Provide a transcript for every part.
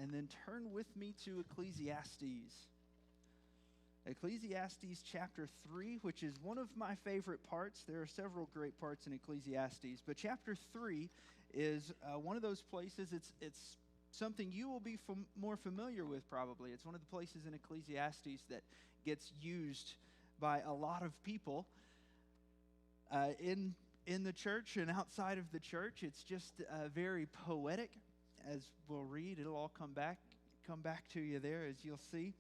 and then turn with me to Ecclesiastes. Ecclesiastes chapter 3, which is one of my favorite parts. There are several great parts in Ecclesiastes, but chapter 3 is one of those places. It's something you will be more familiar with probably. It's one of the places in Ecclesiastes that gets used by a lot of people in the church and outside of the church. It's just very poetic, as we'll read. It'll all come back to you there, as you'll see.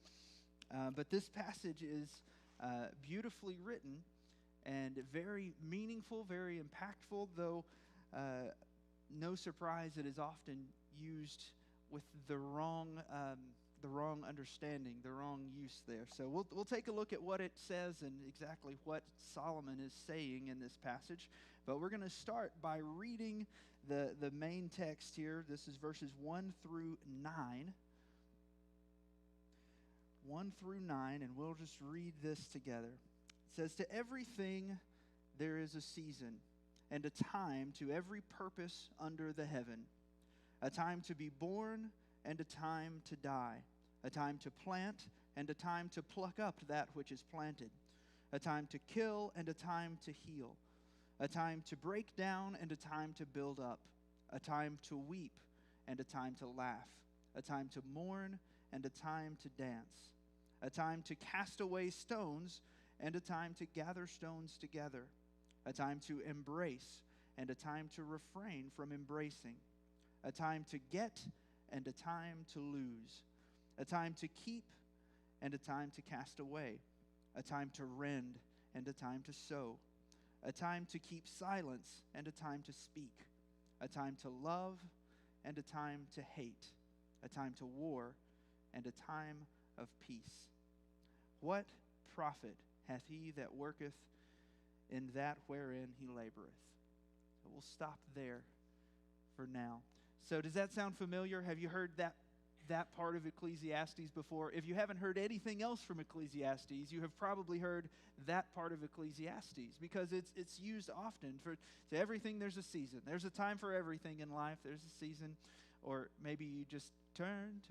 But this passage is beautifully written and very meaningful, very impactful, though no surprise it is often used with the wrong understanding, the wrong use there. So we'll take a look at what it says and exactly what Solomon is saying in this passage. But we're going to start by reading the main text here. This is verses 1 through 9. 1 through 9, and we'll just read this together. It says, "To everything there is a season, and a time to every purpose under the heaven, a time to be born and a time to die, a time to plant and a time to pluck up that which is planted, a time to kill and a time to heal, a time to break down and a time to build up, a time to weep and a time to laugh, a time to mourn and a time to dance, a time to cast away stones and a time to gather stones together, a time to embrace and a time to refrain from embracing, a time to get and a time to lose, a time to keep and a time to cast away, a time to rend and a time to sow, a time to keep silence and a time to speak, a time to love and a time to hate, a time to war and a time of peace. What profit hath he that worketh in that wherein he laboreth?" So we'll stop there for now. So does that sound familiar? Have you heard that part of Ecclesiastes before? If you haven't heard anything else from Ecclesiastes, you have probably heard that part of Ecclesiastes, because it's used often. To everything there's a season. There's a time for everything in life. There's a season. Or maybe you just turn.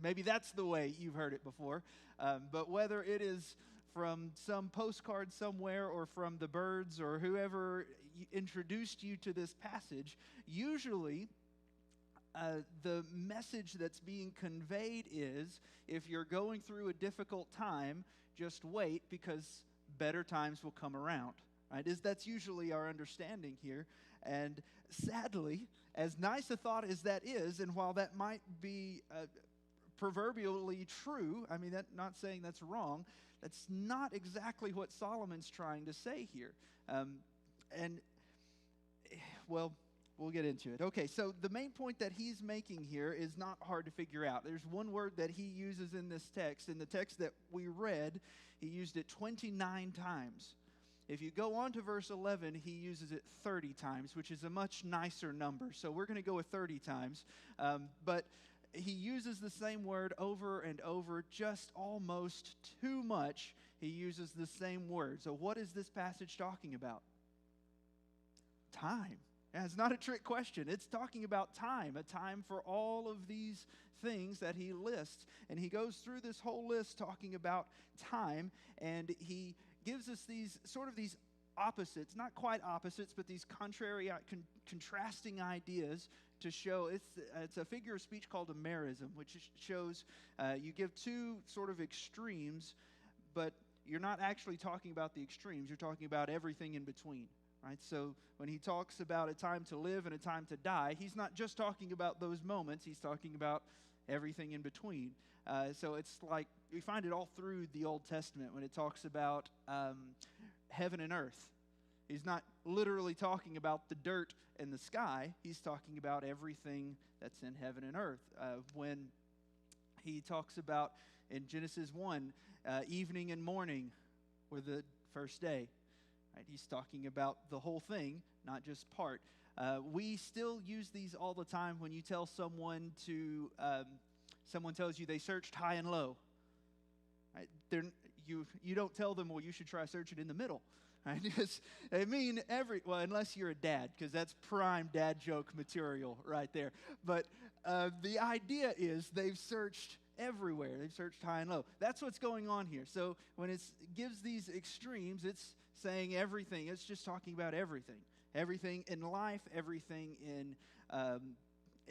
Maybe that's the way you've heard it before. But whether it is from some postcard somewhere or from the birds or whoever introduced you to this passage, usually the message that's being conveyed is, if you're going through a difficult time, just wait, because better times will come around. Right? That's usually our understanding here. And sadly, as nice a thought as that is, and while that might be proverbially true, I mean, not saying that's wrong, that's not exactly what Solomon's trying to say here. We'll get into it. Okay, so the main point that he's making here is not hard to figure out. There's one word that he uses in this text. In the text that we read, he used it 29 times. If you go on to verse 11, he uses it 30 times, which is a much nicer number. So we're going to go with 30 times. But he uses the same word over and over, just almost too much. He uses the same word. So what is this passage talking about? Time. And it's not a trick question. It's talking about time, a time for all of these things that he lists. And he goes through this whole list talking about time, and he gives us these opposites, not quite opposites, but these contrasting ideas to show. It's a figure of speech called a merism, which shows you give two sort of extremes, but you're not actually talking about the extremes. You're talking about everything in between. Right? So when he talks about a time to live and a time to die, he's not just talking about those moments. He's talking about everything in between. So it's like we find it all through the Old Testament when it talks about heaven and earth. He's not literally talking about the dirt and the sky. He's talking about everything that's in heaven and earth. When he talks about in Genesis 1, evening and morning were the first day. Right? He's talking about the whole thing, not just part. We still use these all the time when you tell someone someone tells you they searched high and low. Right? you don't tell them, well, you should try searching in the middle. Right? Unless you're a dad, because that's prime dad joke material right there. But the idea is they've searched everywhere. They've searched high and low. That's what's going on here. So when it gives these extremes, it's saying everything. It's just talking about everything. Everything in life, everything in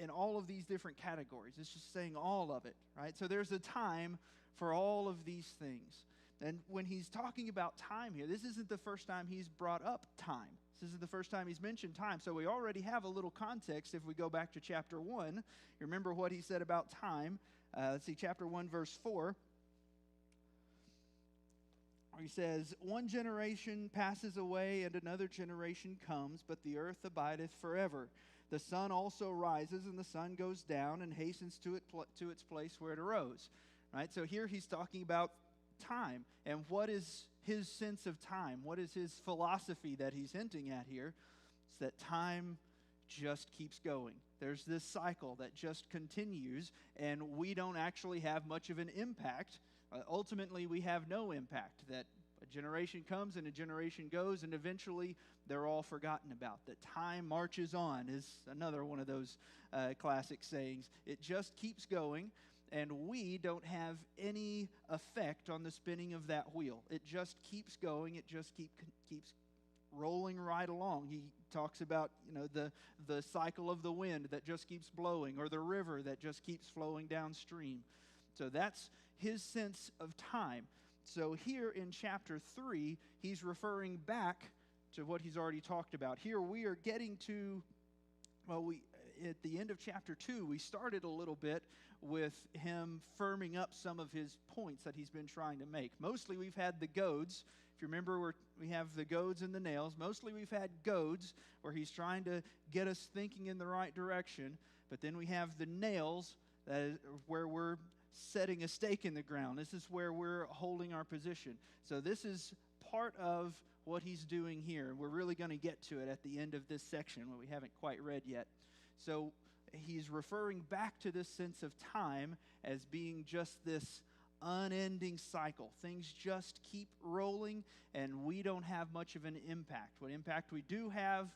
all of these different categories. It's just saying all of it, right? So there's a time for all of these things. And when he's talking about time here, this isn't the first time he's brought up time. This isn't the first time he's mentioned time. So we already have a little context if we go back to chapter 1. You remember what he said about time. Let's see, chapter 1, verse 4. He says, "One generation passes away and another generation comes, but the earth abideth forever. The sun also rises and the sun goes down and hastens to its place where it arose." Right? So here he's talking about time. And what is his sense of time? What is his philosophy that he's hinting at here? It's that time just keeps going. There's this cycle that just continues, and we don't actually have much of an impact. Ultimately, we have no impact. That a generation comes and a generation goes, and eventually they're all forgotten about. That time marches on is another one of those classic sayings. It just keeps going, and we don't have any effect on the spinning of that wheel. It just keeps going. It just keeps rolling right along. He talks about, the cycle of the wind that just keeps blowing, or the river that just keeps flowing downstream. So that's his sense of time. So here in chapter 3, he's referring back to what he's already talked about. Here we are getting to, at the end of chapter 2, we started a little bit with him firming up some of his points that he's been trying to make. Mostly we've had the goads. If you remember, we have the goads and the nails. Mostly we've had goads where he's trying to get us thinking in the right direction. But then we have the nails, that is where we're setting a stake in the ground. This is where we're holding our position. So this is part of what he's doing here. We're really going to get to it at the end of this section, what we haven't quite read yet. So he's referring back to this sense of time as being just this unending cycle. Things just keep rolling, and we don't have much of an impact. What impact we do have,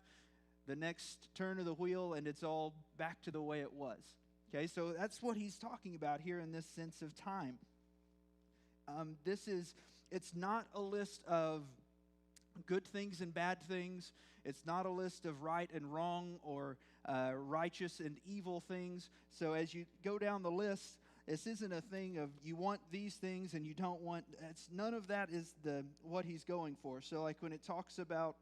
the next turn of the wheel, and it's all back to the way it was. Okay, so that's what he's talking about here in this sense of time. It's not a list of good things and bad things. It's not a list of right and wrong or righteous and evil things. So as you go down the list, this isn't a thing of you want these things and you don't want. None of that is what he's going for. So like when it talks about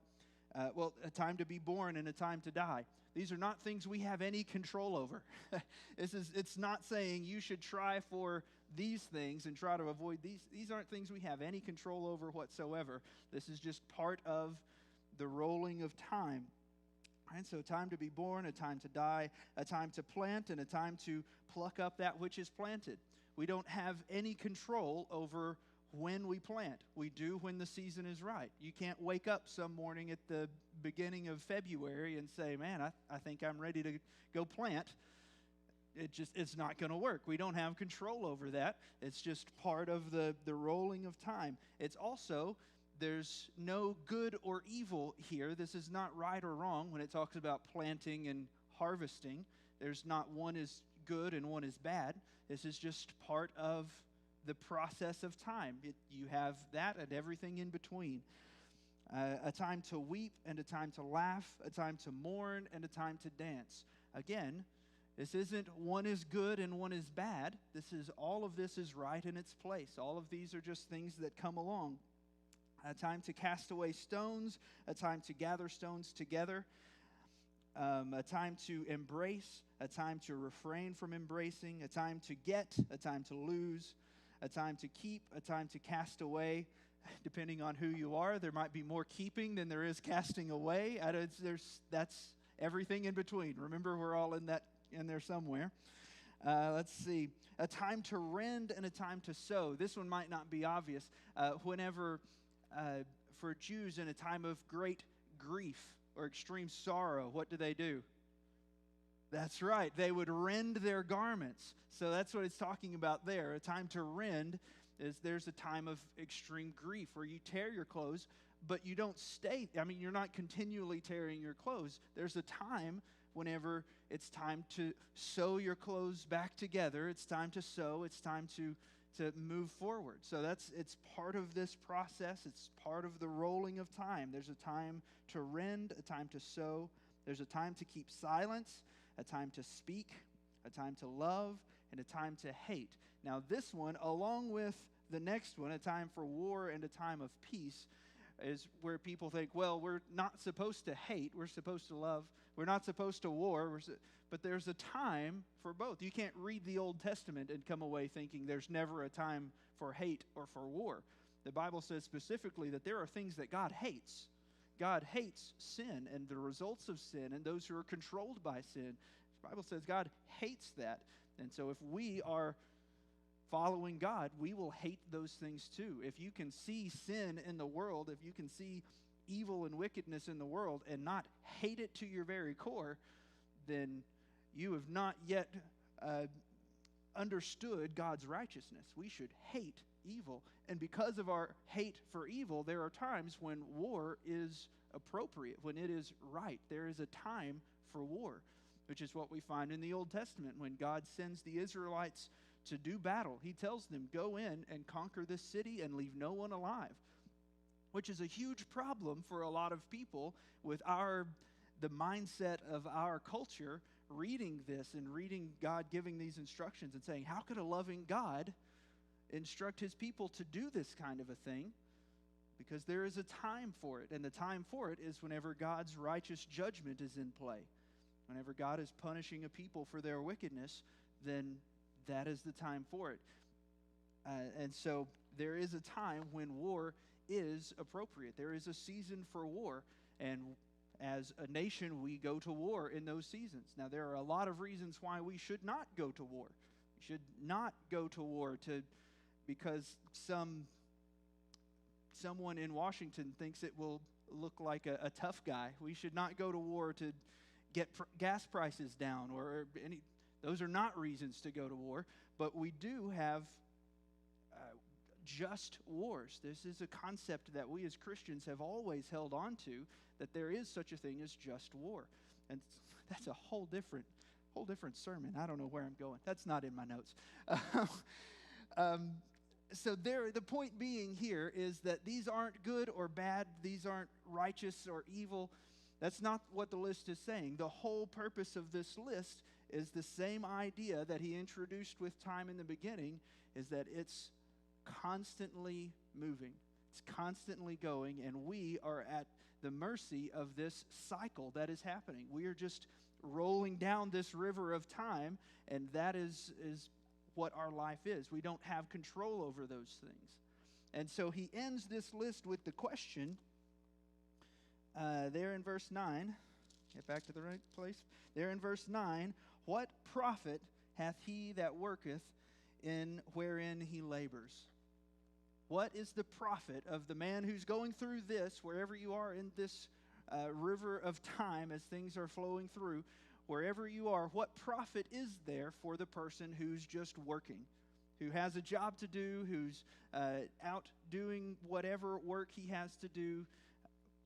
a time to be born and a time to die. These are not things we have any control over. It's not saying you should try for these things and try to avoid these. These aren't things we have any control over whatsoever. This is just part of the rolling of time. And so time to be born, a time to die, a time to plant, and a time to pluck up that which is planted. We don't have any control over when we plant. We do when the season is right. You can't wake up some morning at the beginning of February and say, man, I think I'm ready to go plant. It's not going to work. We don't have control over that. It's just part of the rolling of time. It's also, there's no good or evil here. This is not right or wrong when it talks about planting and harvesting. There's not one is good and one is bad. This is just part of the process of time. You have that and everything in between. A time to weep and a time to laugh, a time to mourn and a time to dance. Again, this isn't one is good and one is bad. All of this is right in its place. All of these are just things that come along. A time to cast away stones, a time to gather stones together, a time to embrace, a time to refrain from embracing, a time to get, a time to lose, a time to keep, a time to cast away. Depending on who you are, there might be more keeping than there is casting away. That's everything in between. Remember, we're all in there somewhere. Let's see. A time to rend and a time to sow. This one might not be obvious. Whenever, for Jews in a time of great grief or extreme sorrow, what do? That's right. They would rend their garments. So that's what it's talking about there. A time to rend There's a time of extreme grief where you tear your clothes, but you don't stay. I mean, you're not continually tearing your clothes. There's a time whenever it's time to sew your clothes back together. It's time to sew. It's time to move forward. So it's part of this process. It's part of the rolling of time. There's a time to rend, a time to sow. There's a time to keep silence, a time to speak, a time to love, and a time to hate. Now this one, along with the next one, a time for war and a time of peace, is where people think, well, we're not supposed to hate, we're supposed to love, we're not supposed to war, but there's a time for both. You can't read the Old Testament and come away thinking there's never a time for hate or for war. The Bible says specifically that there are things that God hates. God hates sin and the results of sin and those who are controlled by sin. The Bible says God hates that. And so if we are following God, we will hate those things too. If you can see sin in the world, if you can see evil and wickedness in the world and not hate it to your very core, then you have not yet understood God's righteousness. We should hate evil. And because of our hate for evil, there are times when war is appropriate, when it is right. There is a time for war, which is what we find in the Old Testament. When God sends the Israelites to do battle, he tells them, go in and conquer this city and leave no one alive, which is a huge problem for a lot of people with the mindset of our culture, reading this and reading God giving these instructions and saying, how could a loving God instruct his people to do this kind of a thing? Because there is a time for it, and the time for it is whenever God's righteous judgment is in play. Whenever God is punishing a people for their wickedness, then that is the time for it. And so there is a time when war is appropriate. There is a season for war, and as a nation, we go to war in those seasons. Now, there are a lot of reasons why we should not go to war. We should not go to war because someone in Washington thinks it will look like a tough guy. We should not go to war to get gas prices down or any. Those are not reasons to go to war, but we do have just wars. This is a concept that we as Christians have always held on to, that there is such a thing as just war. And that's a whole different sermon. I don't know where I'm going. That's not in my notes. So the point being here is that these aren't good or bad. These aren't righteous or evil. That's not what the list is saying. The whole purpose of this list is the same idea that he introduced with time in the beginning, is that it's constantly moving. It's constantly going, and we are at the mercy of this cycle that is happening. We are just rolling down this river of time, and that is what our life is. We don't have control over those things. And so he ends this list with the question there in verse 9. Get back to the right place. There in verse 9, what profit hath he that worketh in wherein he labors? What is the profit of the man who's going through this, wherever you are in this river of time as things are flowing through, wherever you are, what profit is there for the person who's just working, who has a job to do, who's out doing whatever work he has to do?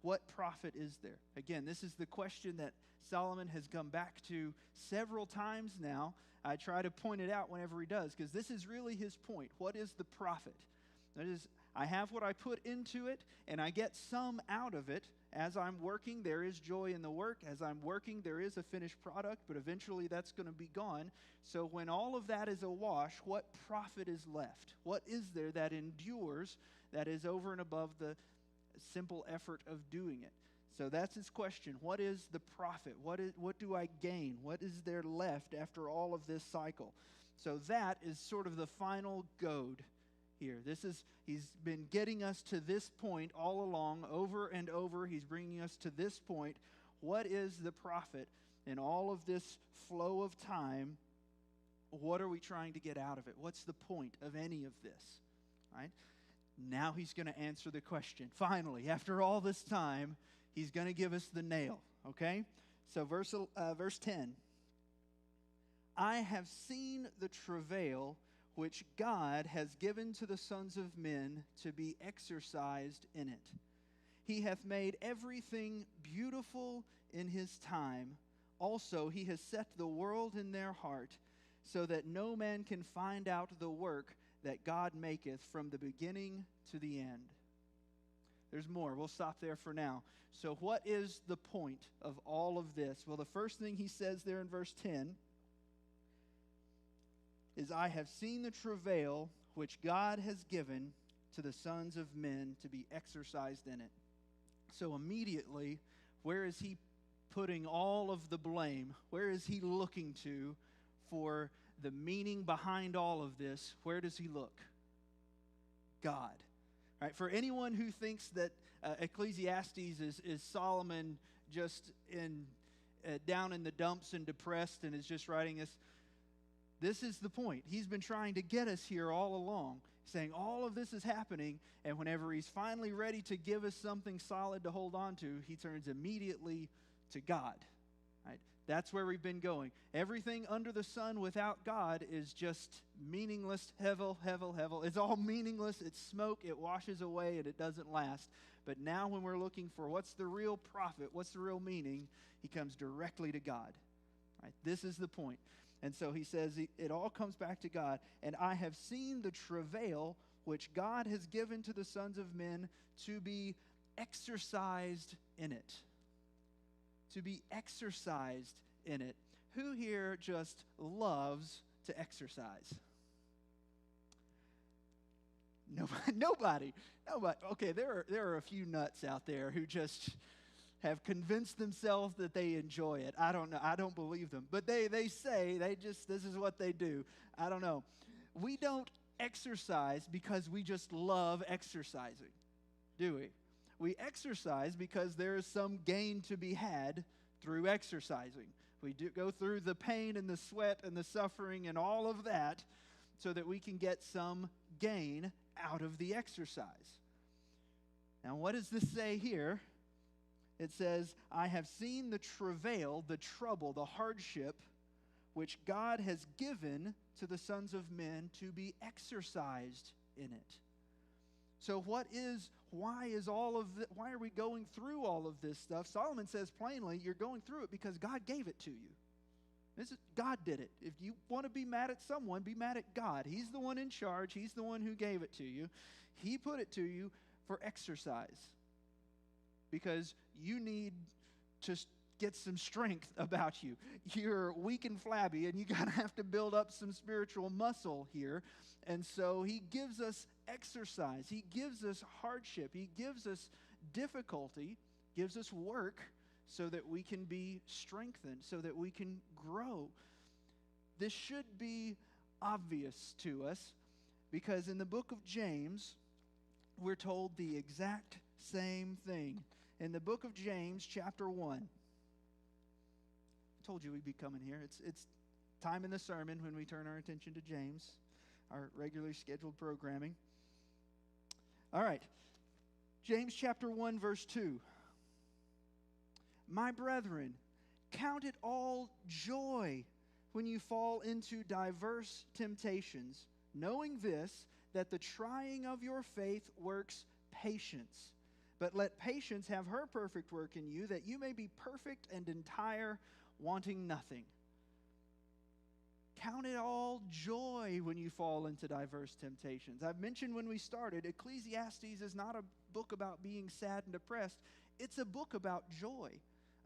What profit is there? Again, this is the question that Solomon has come back to several times now. I try to point it out whenever he does, because this is really his point. What is the profit? That is, I have what I put into it, and I get some out of it. As I'm working, there is joy in the work. As I'm working, there is a finished product, but eventually that's going to be gone. So when all of that is awash, what profit is left? What is there that endures, that is over and above the simple effort of doing it? So that's his question. What is the profit? What do I gain? What is there left after all of this cycle? So that is sort of the final goad here. He's been getting us to this point all along, over and over. He's bringing us to this point. What is the profit in all of this flow of time? What are we trying to get out of it? What's the point of any of this? Right? Now he's going to answer the question. Finally, after all this time, he's going to give us the nail. Okay? So verse 10. I have seen the travail which God has given to the sons of men to be exercised in it. He hath made everything beautiful in his time. Also, he has set the world in their heart, so that no man can find out the work that God maketh from the beginning to the end. There's more. We'll stop there for now. So what is the point of all of this? Well, the first thing he says there in verse 10 is, I have seen the travail which God has given to the sons of men to be exercised in it. So immediately, where is he putting all of the blame? Where is he looking to for the meaning behind all of this? Where does he look? God. Right? For anyone who thinks that Ecclesiastes is Solomon just down in the dumps and depressed and is just writing this is the point. He's been trying to get us here all along, saying all of this is happening, and whenever he's finally ready to give us something solid to hold on to, he turns immediately to God. Right? That's where we've been going. Everything under the sun without God is just meaningless. Hevel, hevel, hevel. It's all meaningless. It's smoke. It washes away, and it doesn't last. But now when we're looking for what's the real profit, what's the real meaning, he comes directly to God. Right? This is the point. And so he says it all comes back to God. And I have seen the travail which God has given to the sons of men to be exercised in it. To be exercised in it. Who here just loves to exercise? Nobody. Okay, there are a few nuts out there who just have convinced themselves that they enjoy it. I don't know. I don't believe them. But they say, this is what they do. I don't know. We don't exercise because we just love exercising, do we? We exercise because there is some gain to be had through exercising. We do go through the pain and the sweat and the suffering and all of that so that we can get some gain out of the exercise. Now, what does this say here? It says, I have seen the travail, the trouble, the hardship, which God has given to the sons of men to be exercised in it. So why are we going through all of this stuff? Solomon says plainly, you're going through it because God gave it to you. God did it. If you want to be mad at someone, be mad at God. He's the one in charge. He's the one who gave it to you. He put it to you for exercise. Because you need to get some strength about you. You're weak and flabby, and you're going to have to build up some spiritual muscle here. And so he gives us exercise. He gives us hardship. He gives us difficulty, gives us work so that we can be strengthened, so that we can grow. This should be obvious to us because in the book of James, we're told the exact same thing. In the book of James, chapter 1. I told you we'd be coming here. It's time in the sermon when we turn our attention to James, our regularly scheduled programming. All right. James chapter 1, verse 2. My brethren, count it all joy when you fall into diverse temptations, knowing this, that the trying of your faith works patience. But let patience have her perfect work in you, that you may be perfect and entire, wanting nothing. Count it all joy when you fall into diverse temptations. I've mentioned when we started, Ecclesiastes is not a book about being sad and depressed. It's a book about joy,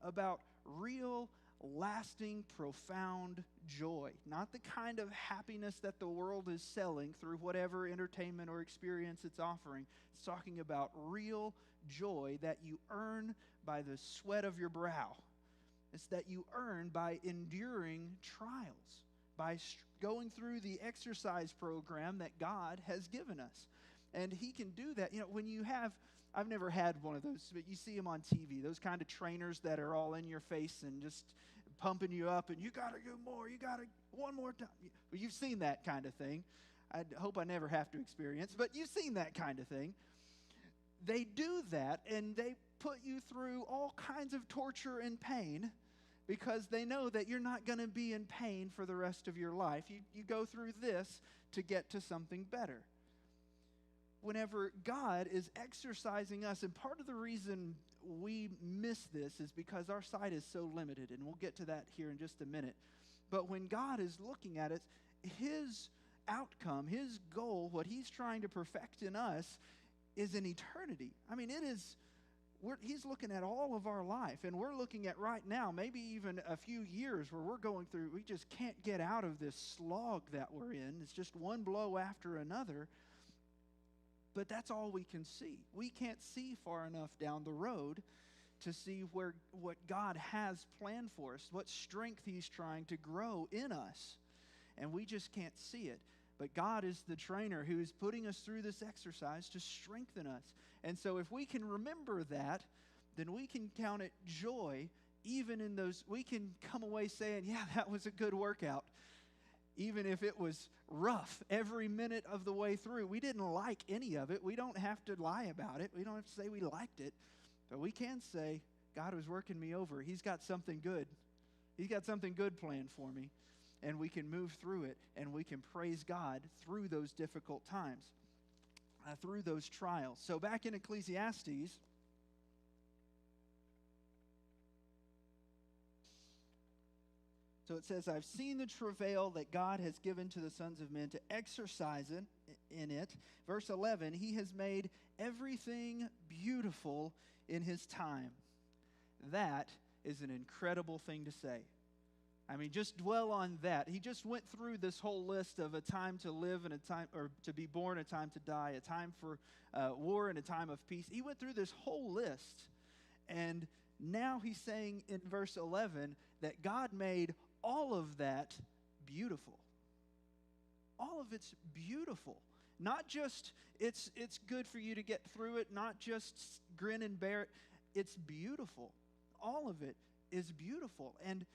about real, lasting, profound joy. Not the kind of happiness that the world is selling through whatever entertainment or experience it's offering. It's talking about real joy that you earn by the sweat of your brow. It's that you earn by enduring trials, by going through the exercise program that God has given us. And he can do that. You know, when you have, I've never had one of those, but you see them on TV, those kind of trainers that are all in your face and just pumping you up, and you got to do more, you got to, one more time. Well, you've seen that kind of thing. I hope I never have to experience, but you've seen that kind of thing. They do that, and they put you through all kinds of torture and pain because they know that you're not going to be in pain for the rest of your life. You go through this to get to something better. Whenever God is exercising us, and part of the reason we miss this is because our sight is so limited, and we'll get to that here in just a minute. But when God is looking at it, His outcome, His goal, what He's trying to perfect in us is an eternity. I mean, He's looking at all of our life, and we're looking at right now, maybe even a few years where we're going through, we just can't get out of this slog that we're in. It's just one blow after another. But that's all we can see. We can't see far enough down the road to see what God has planned for us, what strength He's trying to grow in us. And we just can't see it. But God is the trainer who is putting us through this exercise to strengthen us. And so if we can remember that, then we can count it joy even in those, we can come away saying, yeah, that was a good workout. Even if it was rough every minute of the way through. We didn't like any of it. We don't have to lie about it. We don't have to say we liked it. But we can say, God was working me over. He's got something good. He's got something good planned for me. And we can move through it. And we can praise God through those difficult times. Through those trials. So back in Ecclesiastes, so it says, I've seen the travail that God has given to the sons of men to exercise in it. Verse 11, He has made everything beautiful in His time. That is an incredible thing to say. I mean, just dwell on that. He just went through this whole list of a time to live and a time, or to be born, a time to die, a time for war and a time of peace. He went through this whole list. And now He's saying in verse 11 that God made all of that beautiful. All of it's beautiful. Not just it's good for you to get through it, not just grin and bear it. It's beautiful. All of it is beautiful. And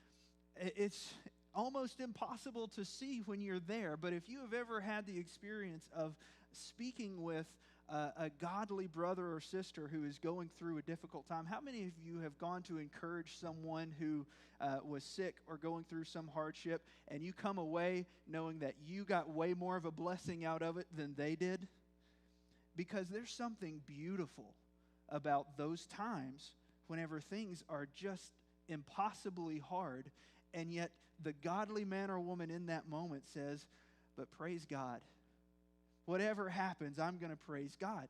it's almost impossible to see when you're there. But if you have ever had the experience of speaking with a godly brother or sister who is going through a difficult time, how many of you have gone to encourage someone who was sick or going through some hardship, and you come away knowing that you got way more of a blessing out of it than they did? Because there's something beautiful about those times whenever things are just impossibly hard, and yet the godly man or woman in that moment says, but praise God. Whatever happens, I'm going to praise God.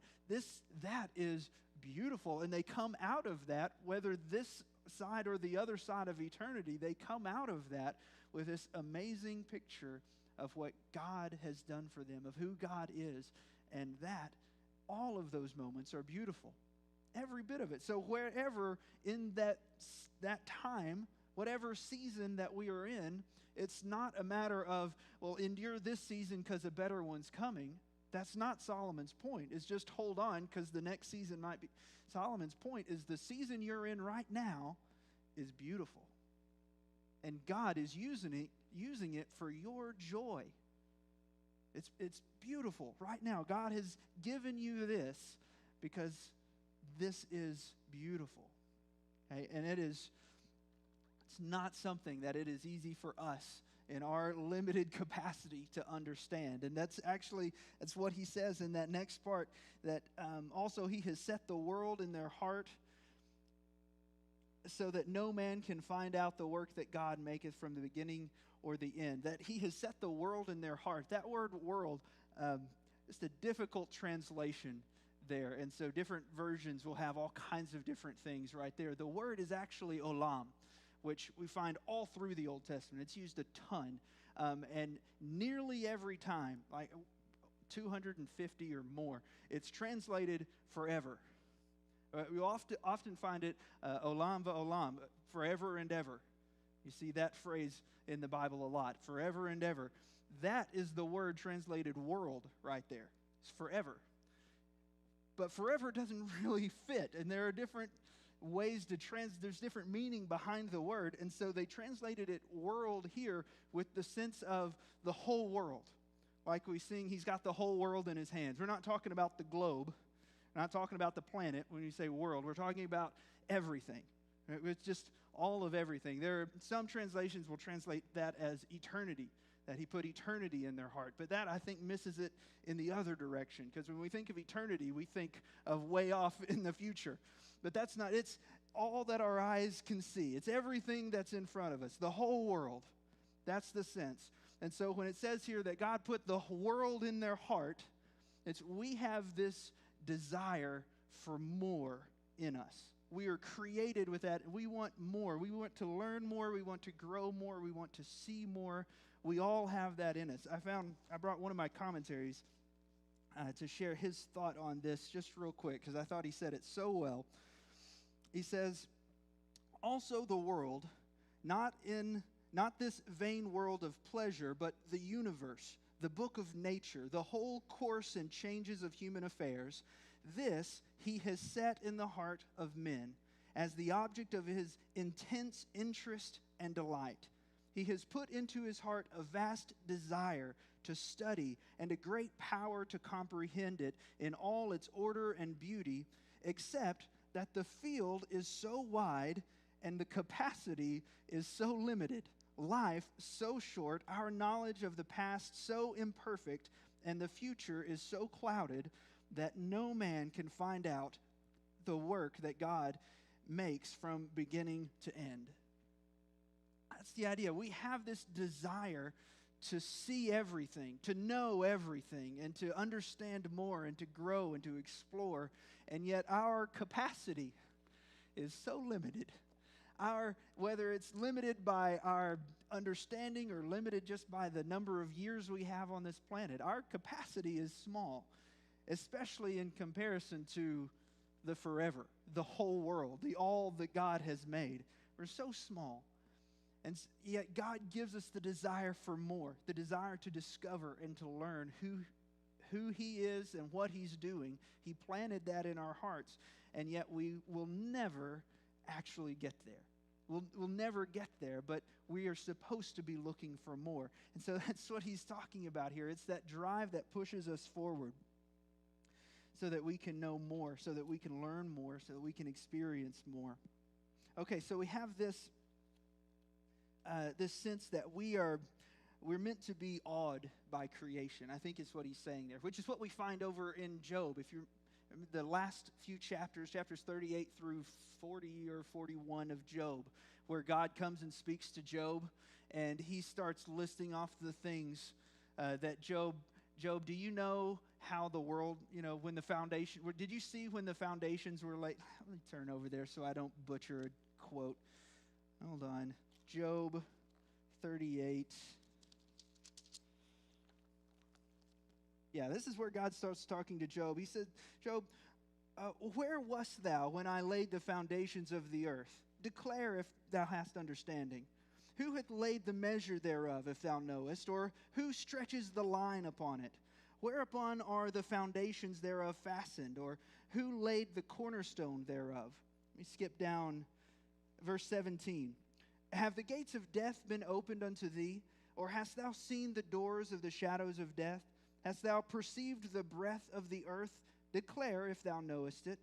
That is beautiful. And they come out of that, whether this side or the other side of eternity, they come out of that with this amazing picture of what God has done for them, of who God is. And all of those moments are beautiful. Every bit of it. So wherever in that time, whatever season that we are in, it's not a matter of, well, endure this season because a better one's coming. That's not Solomon's point. It's just hold on because the next season might be. Solomon's point is the season you're in right now is beautiful. And God is using it for your joy. It's beautiful right now. God has given you this because this is beautiful. Okay? And it's not something that it is easy for us in our limited capacity to understand. And that's what he says in that next part, that also He has set the world in their heart so that no man can find out the work that God maketh from the beginning or the end. That He has set the world in their heart. That word world, just a difficult translation there. And so different versions will have all kinds of different things right there. The word is actually olam, which we find all through the Old Testament. It's used a ton. And nearly every time, like 250 or more, it's translated forever. We often find it olam va'olam, forever and ever. You see that phrase in the Bible a lot, forever and ever. That is the word translated world right there. It's forever. But forever doesn't really fit, and there are different ways to there's different meaning behind the word, and so they translated it world here with the sense of the whole world. Like we sing, He's got the whole world in His hands. We're not talking about the globe. We're not talking about the planet when you say world. We're talking about everything. It's just all of everything. There are some translations will translate that as eternity, that he put eternity in their heart. But that, I think, misses it in the other direction, because when we think of eternity, we think of way off in the future. But that's not, it's all that our eyes can see. It's everything that's in front of us, the whole world. That's the sense. And so when it says here that God put the world in their heart, we have this desire for more in us. We are created with that. We want more. We want to learn more. We want to grow more. We want to see more. We all have that in us. I brought one of my commentaries to share his thought on this just real quick, because I thought he said it so well. He says, also the world, not this vain world of pleasure, but the universe, the book of nature, the whole course and changes of human affairs, this he has set in the heart of men as the object of his intense interest and delight. He has put into his heart a vast desire to study and a great power to comprehend it in all its order and beauty, except that the field is so wide and the capacity is so limited, life so short, our knowledge of the past so imperfect, and the future is so clouded that no man can find out the work that God makes from beginning to end. That's the idea. We have this desire to see everything, to know everything, and to understand more, and to grow, and to explore. And yet our capacity is so limited. Whether it's limited by our understanding or limited just by the number of years we have on this planet, our capacity is small, especially in comparison to the forever, the whole world, the all that God has made. We're so small. And yet God gives us the desire for more, the desire to discover and to learn who he is and what he's doing. He planted that in our hearts, and yet we will never actually get there. We'll never get there, but we are supposed to be looking for more. And so that's what he's talking about here. It's that drive that pushes us forward so that we can know more, so that we can learn more, so that we can experience more. Okay, so we have this sense that we're meant to be awed by creation. I think is what he's saying there, which is what we find over in Job. If you're the last few chapters 38 through 40 or 41 of Job, where God comes and speaks to Job, and he starts listing off the things that Job, do you know how the world, when the foundation, did you see when the foundations were laid? Let me turn over there so I don't butcher a quote. Hold on. Job 38. Yeah, this is where God starts talking to Job. He said, Job, where wast thou when I laid the foundations of the earth? Declare if thou hast understanding. Who hath laid the measure thereof, if thou knowest? Or who stretches the line upon it? Whereupon are the foundations thereof fastened? Or who laid the cornerstone thereof? Let me skip down verse 17. Have the gates of death been opened unto thee? Or hast thou seen the doors of the shadows of death? Hast thou perceived the breadth of the earth? Declare, if thou knowest it.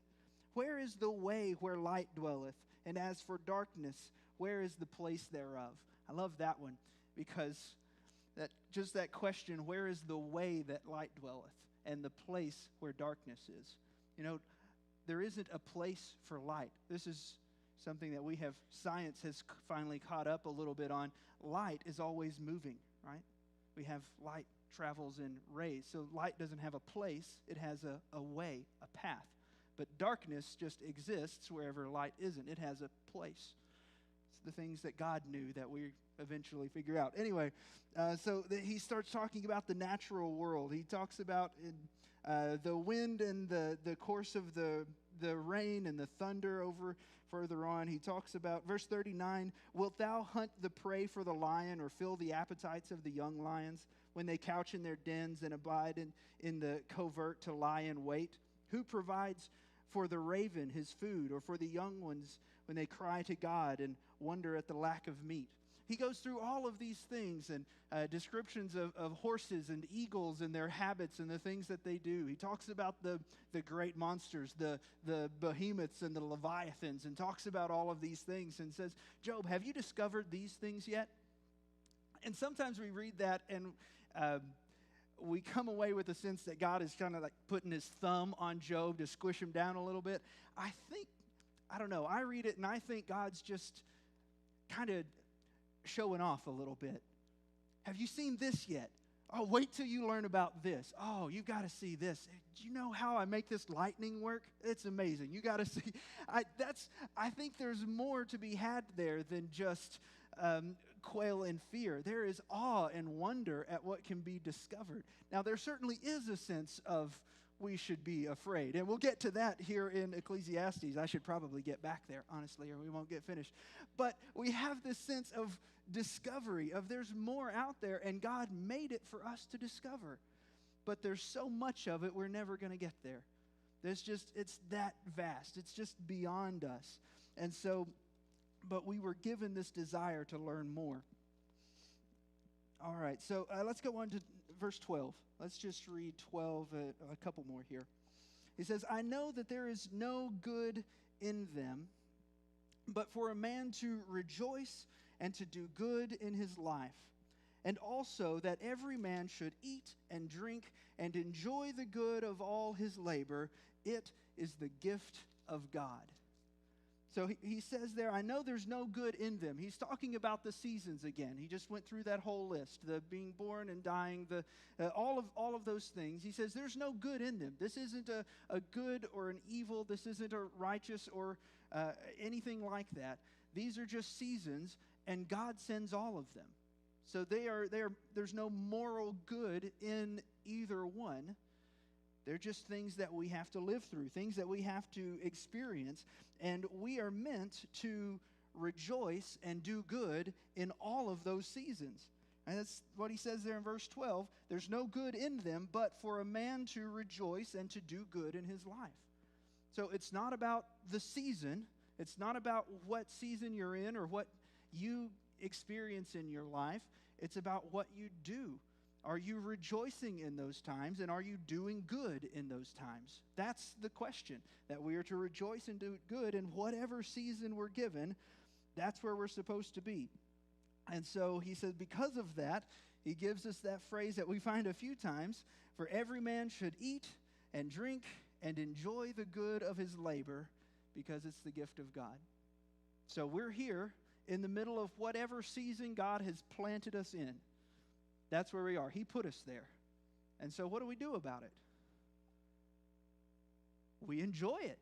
Where is the way where light dwelleth? And as for darkness, where is the place thereof? I love that one, because that question, where is the way that light dwelleth, and the place where darkness is? There isn't a place for light. This is something that science has finally caught up a little bit on. Light is always moving, right? We have light travels in rays. So light doesn't have a place. It has a way, a path. But darkness just exists wherever light isn't. It has a place. It's the things that God knew that we eventually figure out. Anyway, he starts talking about the natural world. He talks about the wind and the course of the rain and the thunder over further on. He talks about, verse 39, wilt thou hunt the prey for the lion, or fill the appetites of the young lions, when they couch in their dens and abide in the covert to lie in wait? Who provides for the raven his food, or for the young ones when they cry to God and wonder at the lack of meat? he goes through all of these things and descriptions of horses and eagles and their habits and the things that they do. He talks about the great monsters, the behemoths and the leviathans, and talks about all of these things and says, Job, have you discovered these things yet? And sometimes we read that and we come away with a sense that God is kind of like putting his thumb on Job to squish him down a little bit. I don't know, I read it and I think God's just kind of showing off a little bit. Have you seen this yet? Oh, wait till you learn about this. Oh, you got to see this. Do you know how I make this lightning work? It's amazing. You got to see. I think there's more to be had there than just quail in fear. There is awe and wonder at what can be discovered. Now, there certainly is a sense of we should be afraid. And we'll get to that here in Ecclesiastes. I should probably get back there, honestly, or we won't get finished. But we have this sense of discovery, of there's more out there, and God made it for us to discover. But there's so much of it, we're never going to get there. It's that vast. It's just beyond us. And so, but we were given this desire to learn more. All right, so let's go on to verse 12. Let's just read 12, a couple more here. He says, I know that there is no good in them, but for a man to rejoice and to do good in his life, and also that every man should eat and drink and enjoy the good of all his labor. It is the gift of God. So he says there, I know there's no good in them. He's talking about the seasons again. He just went through that whole list, the being born and dying, all of those things. He says there's no good in them. This isn't a good or an evil. This isn't a righteous or anything like that. These are just seasons, and God sends all of them. So there's no moral good in either one. They're just things that we have to live through, things that we have to experience. And we are meant to rejoice and do good in all of those seasons. And that's what he says there in verse 12. There's no good in them, but for a man to rejoice and to do good in his life. So it's not about the season. It's not about what season you're in or what you experience in your life. It's about what you do. Are you rejoicing in those times, and are you doing good in those times? That's the question, that we are to rejoice and do good in whatever season we're given. That's where we're supposed to be. And so he says because of that, he gives us that phrase that we find a few times, for every man should eat and drink and enjoy the good of his labor, because it's the gift of God. So we're here in the middle of whatever season God has planted us in. That's where we are. He put us there. And so what do we do about it? We enjoy it,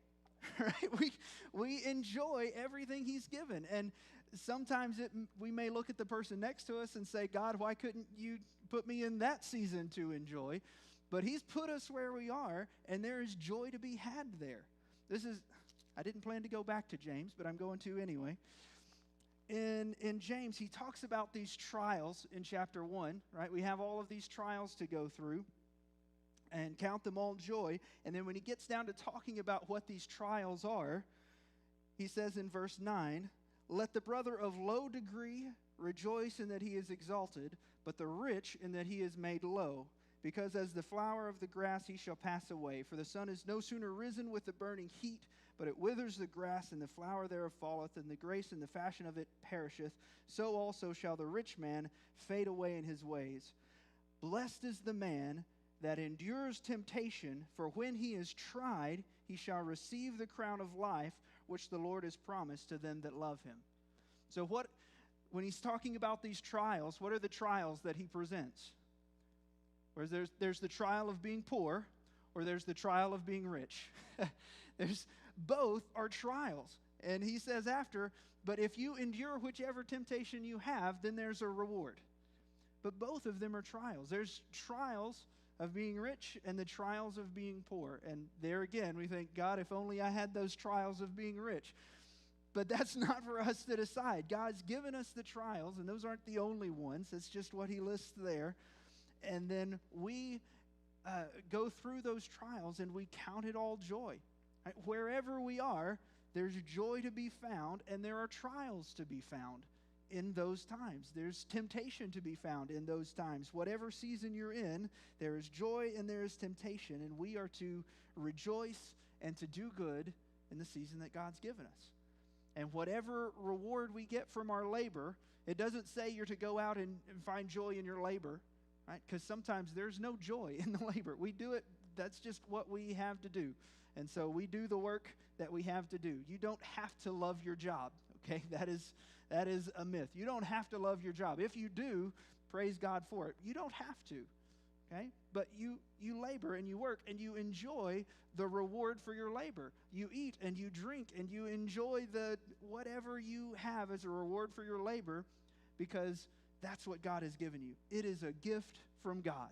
right? We enjoy everything he's given. And sometimes we may look at the person next to us and say, God, why couldn't you put me in that season to enjoy? But he's put us where we are, and there is joy to be had there. I didn't plan to go back to James, but I'm going to anyway. In James, he talks about these trials in chapter 1, right? We have all of these trials to go through and count them all joy. And then when he gets down to talking about what these trials are, he says in verse 9, let the brother of low degree rejoice in that he is exalted, but the rich in that he is made low. Because as the flower of the grass he shall pass away. For the sun is no sooner risen with the burning heat, but it withers the grass, and the flower thereof falleth, and the grace and the fashion of it perisheth. So also shall the rich man fade away in his ways. Blessed is the man that endures temptation, for when he is tried, he shall receive the crown of life, which the Lord has promised to them that love him. So when he's talking about these trials, what are the trials that he presents? Whereas there's the trial of being poor, or there's the trial of being rich. Both are trials. And he says after, but if you endure whichever temptation you have, then there's a reward. But both of them are trials. There's trials of being rich and the trials of being poor. And there again, we think, God, if only I had those trials of being rich. But that's not for us to decide. God's given us the trials, and those aren't the only ones. That's just what he lists there. And then we go through those trials, and we count it all joy. Right? Wherever we are, there's joy to be found, and there are trials to be found in those times. There's temptation to be found in those times. Whatever season you're in, there is joy and there is temptation, and we are to rejoice and to do good in the season that God's given us. And whatever reward we get from our labor, it doesn't say you're to go out and find joy in your labor, right? Because sometimes there's no joy in the labor. We do it, that's just what we have to do. And so we do the work that we have to do. You don't have to love your job, okay? That is a myth. You don't have to love your job. If you do, praise God for it. You don't have to, okay? But you labor and you work and you enjoy the reward for your labor. You eat and you drink and you enjoy the whatever you have as a reward for your labor, because that's what God has given you. It is a gift from God.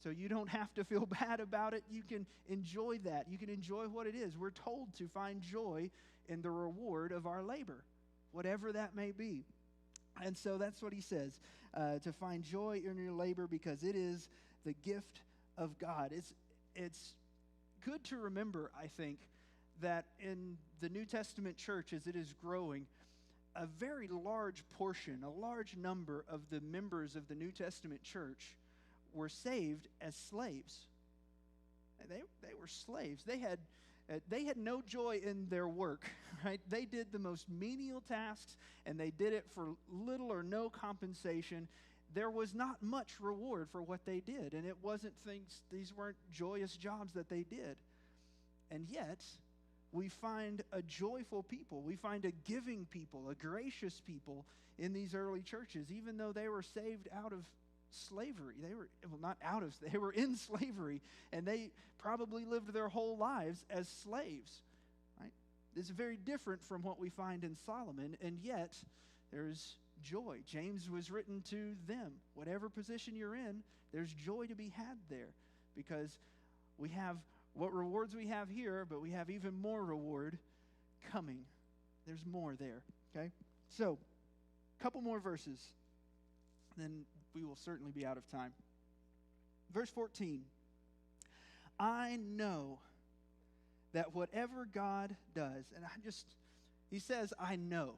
So you don't have to feel bad about it. You can enjoy that. You can enjoy what it is. We're told to find joy in the reward of our labor, whatever that may be. And so that's what he says, to find joy in your labor, because it is the gift of God. It's good to remember, I think, that in the New Testament church, as it is growing, a very large portion, a large number of the members of the New Testament church were saved as slaves. They were slaves. They had no joy in their work, right? They did the most menial tasks, and they did it for little or no compensation. There was not much reward for what they did, and it wasn't these weren't joyous jobs that they did. And yet, we find a joyful people. We find a giving people, a gracious people in these early churches, even though they were saved out of slavery. They were in slavery, and they probably lived their whole lives as slaves, right? It's very different from what we find in Solomon, and yet there's joy. James was written to them. Whatever position you're in, there's joy to be had there, because we have what rewards we have here, but we have even more reward coming. There's more there, okay? So, a couple more verses, then we will certainly be out of time. Verse 14. I know that whatever God does, and he says, I know.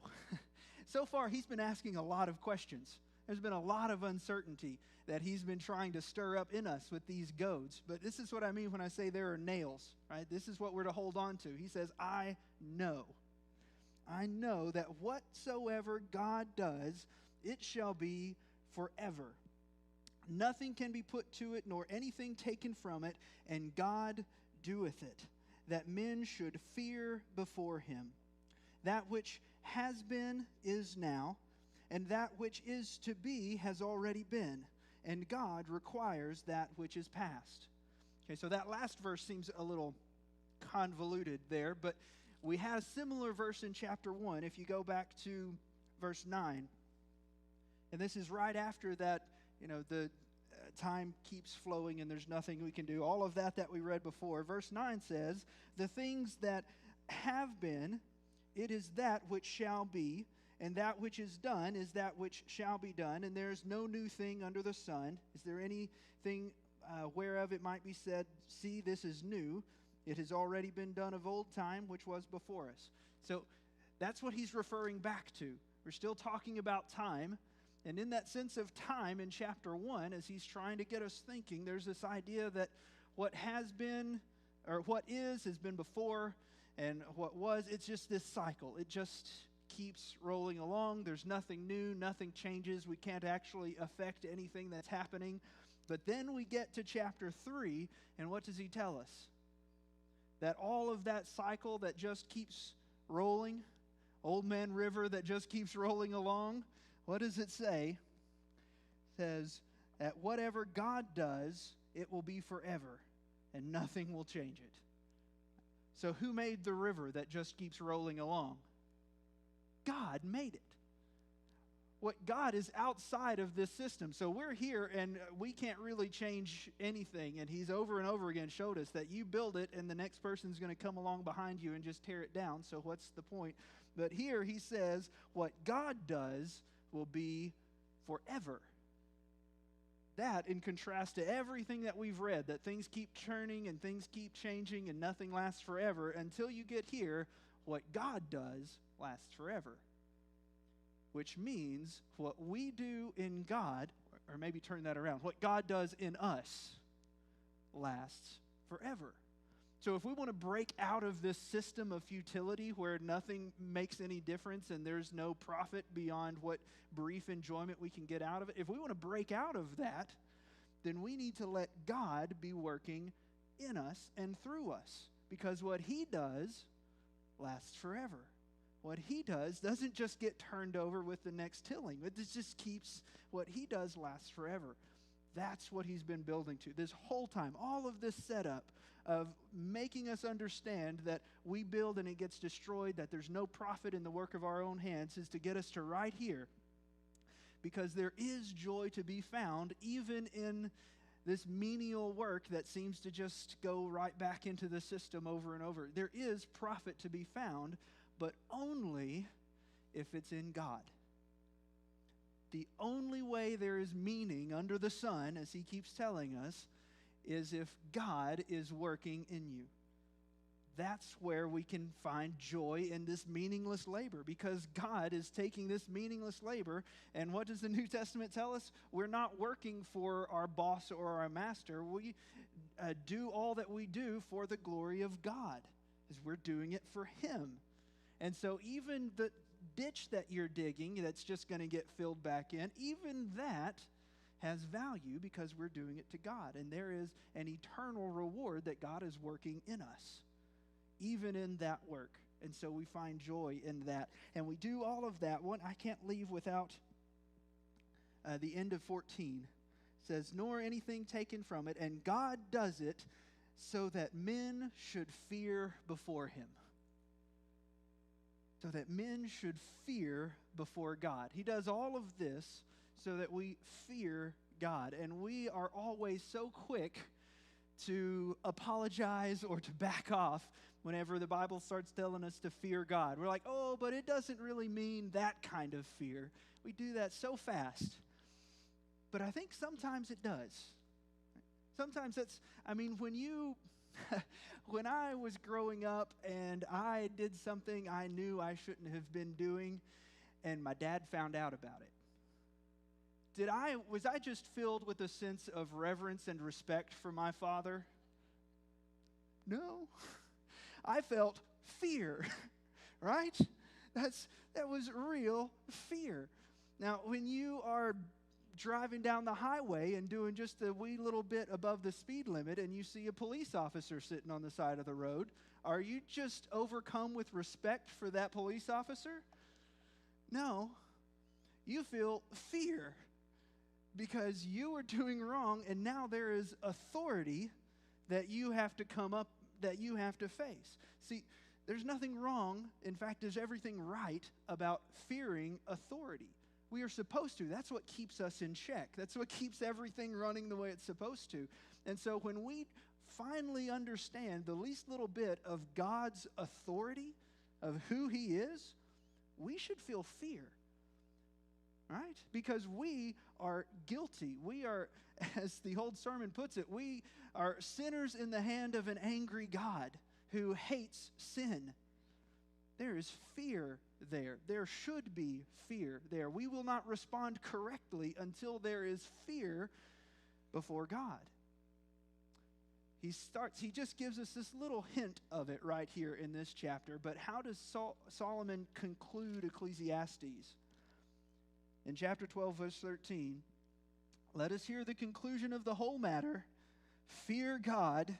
So far, he's been asking a lot of questions. There's been a lot of uncertainty that he's been trying to stir up in us with these goads. But this is what I mean when I say there are nails, right? This is what we're to hold on to. He says, I know. I know that whatsoever God does, it shall be forever. Nothing can be put to it, nor anything taken from it, and God doeth it, that men should fear before him. That which has been is now, and that which is to be has already been, and God requires that which is past. Okay, so that last verse seems a little convoluted there, but we had a similar verse in chapter 1. If you go back to verse 9, and this is right after that, the time keeps flowing and there's nothing we can do. All of that we read before. Verse 9 says, the things that have been, it is that which shall be, and that which is done is that which shall be done, and there is no new thing under the sun. Is there anything whereof it might be said, see, this is new? It has already been done of old time, which was before us. So that's what he's referring back to. We're still talking about time. And in that sense of time in chapter 1, as he's trying to get us thinking, there's this idea that what has been, or what is, has been before, and what was, it's just this cycle. It just keeps rolling along. There's nothing new, nothing changes. We can't actually affect anything that's happening. But then we get to chapter 3, and what does he tell us? That all of that cycle that just keeps rolling, Old Man River that just keeps rolling along, what does it say? It says that whatever God does, it will be forever, and nothing will change it. So who made the river that just keeps rolling along? God made it. What God is outside of this system. So we're here, and we can't really change anything. And he's over and over again showed us that you build it, and the next person's going to come along behind you and just tear it down. So what's the point? But here he says what God does will be forever. That in contrast to everything that we've read, that things keep turning and things keep changing and nothing lasts forever, until you get here, what God does lasts forever. which means what we do in God, or maybe turn that around, what God does in us lasts forever. So if we want to break out of this system of futility where nothing makes any difference and there's no profit beyond what brief enjoyment we can get out of it, if we want to break out of that, then we need to let God be working in us and through us, because what He does lasts forever. What He does doesn't just get turned over with the next tilling. It just keeps, what He does lasts forever. That's what He's been building to this whole time. All of this setup of making us understand that we build and it gets destroyed, that there's no profit in the work of our own hands, is to get us to right here. Because there is joy to be found even in this menial work that seems to just go right back into the system over and over. There is profit to be found, but only if it's in God. The only way there is meaning under the sun, as He keeps telling us, is if God is working in you. That's where we can find joy in this meaningless labor, because God is taking this meaningless labor, and what does the New Testament tell us? We're not working for our boss or our master. We do all that we do for the glory of God, because we're doing it for Him. And so even the ditch that you're digging that's just going to get filled back in, even that has value because we're doing it to God. And there is an eternal reward that God is working in us, even in that work. And so we find joy in that. And we do all of that. One, I can't leave without the end of 14. It says, nor anything taken from it, and God does it so that men should fear before Him. So that men should fear before God. He does all of this so that we fear God. And we are always so quick to apologize or to back off whenever the Bible starts telling us to fear God. We're like, oh, but it doesn't really mean that kind of fear. We do that so fast. But I think sometimes it does. Sometimes when I was growing up and I did something I knew I shouldn't have been doing, and my dad found out about it, was I just filled with a sense of reverence and respect for my father? No. I felt fear, right? That was real fear. Now, when you are driving down the highway and doing just a wee little bit above the speed limit and you see a police officer sitting on the side of the road, are you just overcome with respect for that police officer? No. You feel fear because you were doing wrong, and now there is authority that you have to face. See, there's nothing wrong. In fact, there's everything right about fearing authority. We are supposed to. That's what keeps us in check. That's what keeps everything running the way it's supposed to. And so when we finally understand the least little bit of God's authority, of who He is, we should feel fear, right? Because we are guilty. We are, as the old sermon puts it, we are sinners in the hand of an angry God who hates sin. There is fear there. There should be fear there. We will not respond correctly until there is fear before God. He just gives us this little hint of it right here in this chapter. But how does Solomon conclude Ecclesiastes? In chapter 12, verse 13, let us hear the conclusion of the whole matter. Fear God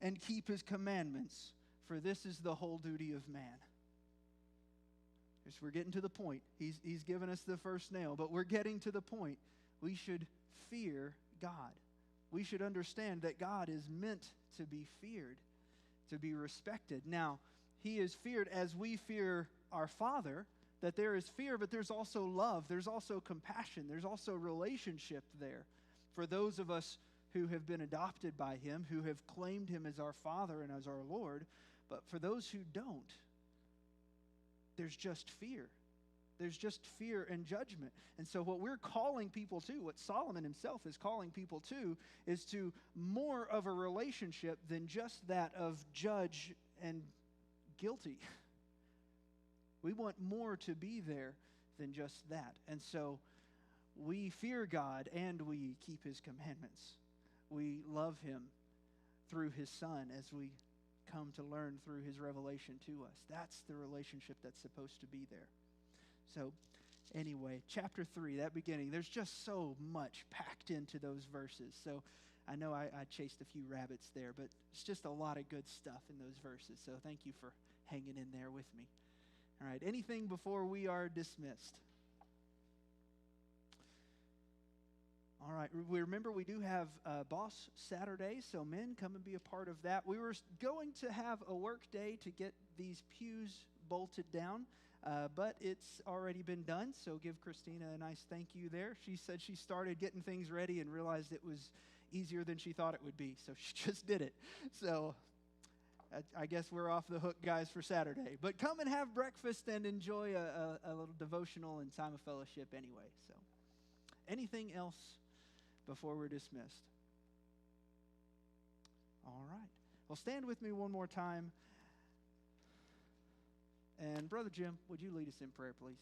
and keep His commandments, for this is the whole duty of man. We're getting to the point. He's given us the first nail, but we're getting to the point. We should fear God. We should understand that God is meant to be feared, to be respected. Now, He is feared as we fear our Father, that there is fear, but there's also love. There's also compassion. There's also relationship there. For those of us who have been adopted by Him, who have claimed Him as our Father and as our Lord, but for those who don't, there's just fear. There's just fear and judgment. And so what we're calling people to, what Solomon himself is calling people to, is to more of a relationship than just that of judge and guilty. We want more to be there than just that. And so we fear God and we keep his commandments. We love him through his Son as we come to learn through his revelation to us. That's the relationship that's supposed to be there. So anyway, chapter 3, that beginning, there's just so much packed into those verses. So I know I chased a few rabbits there, but it's just a lot of good stuff in those verses. So thank you for hanging in there with me. All right, anything before we are dismissed? All right, remember we do have Boss Saturday, so men, come and be a part of that. We were going to have a work day to get these pews bolted down, but it's already been done, so give Christina a nice thank you there. She said she started getting things ready and realized it was easier than she thought it would be, so she just did it. So I guess we're off the hook, guys, for Saturday. But come and have breakfast and enjoy a little devotional and time of fellowship anyway. So anything else before we're dismissed? All right. Well, stand with me one more time. And Brother Jim, would you lead us in prayer, please?